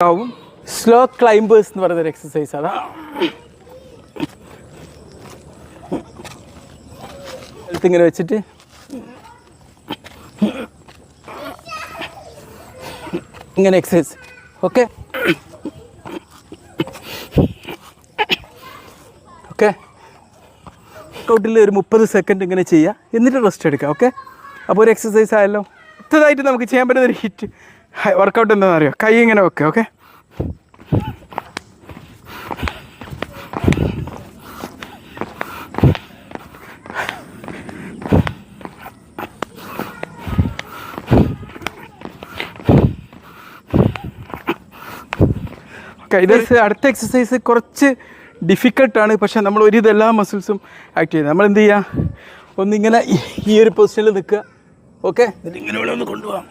ആവും. Slow climbers എന്ന് പറയുന്നൊരു എക്സസൈസ്. അതാ ഇങ്ങനെ വെച്ചിട്ട് ഇങ്ങനെ എക്സസൈസ്. ഓക്കെ ഓക്കെ വർക്കൗട്ടിൽ ഒരു 30 സെക്കൻഡ് ഇങ്ങനെ ചെയ്യുക, എന്നിട്ട് റെസ്റ്റ് എടുക്കുക. ഓക്കെ, അപ്പോൾ ഒരു എക്സസൈസ് ആയല്ലോ. അടുത്തതായിട്ട് നമുക്ക് ചെയ്യാൻ പറ്റുന്ന ഒരു ഹിറ്റ് വർക്കൗട്ട് എന്താണെന്ന് അറിയാം. കൈ ഇങ്ങനെ വെക്കുക. ഓക്കെ, ഇത് അടുത്ത എക്സസൈസ് കുറച്ച് ഡിഫിക്കൽട്ടാണ്, പക്ഷേ നമ്മൾ ഒരു ഇതെല്ലാ മസിൽസും ആക്ട് ചെയ്യുന്നത്. നമ്മൾ എന്ത് ചെയ്യുക, ഒന്നിങ്ങനെ ഈ ഒരു പൊസിഷനിൽ നിൽക്കുക. ഓക്കെ, എന്നിട്ട് ഇങ്ങനെ ഒന്ന് കൊണ്ടുപോകാം.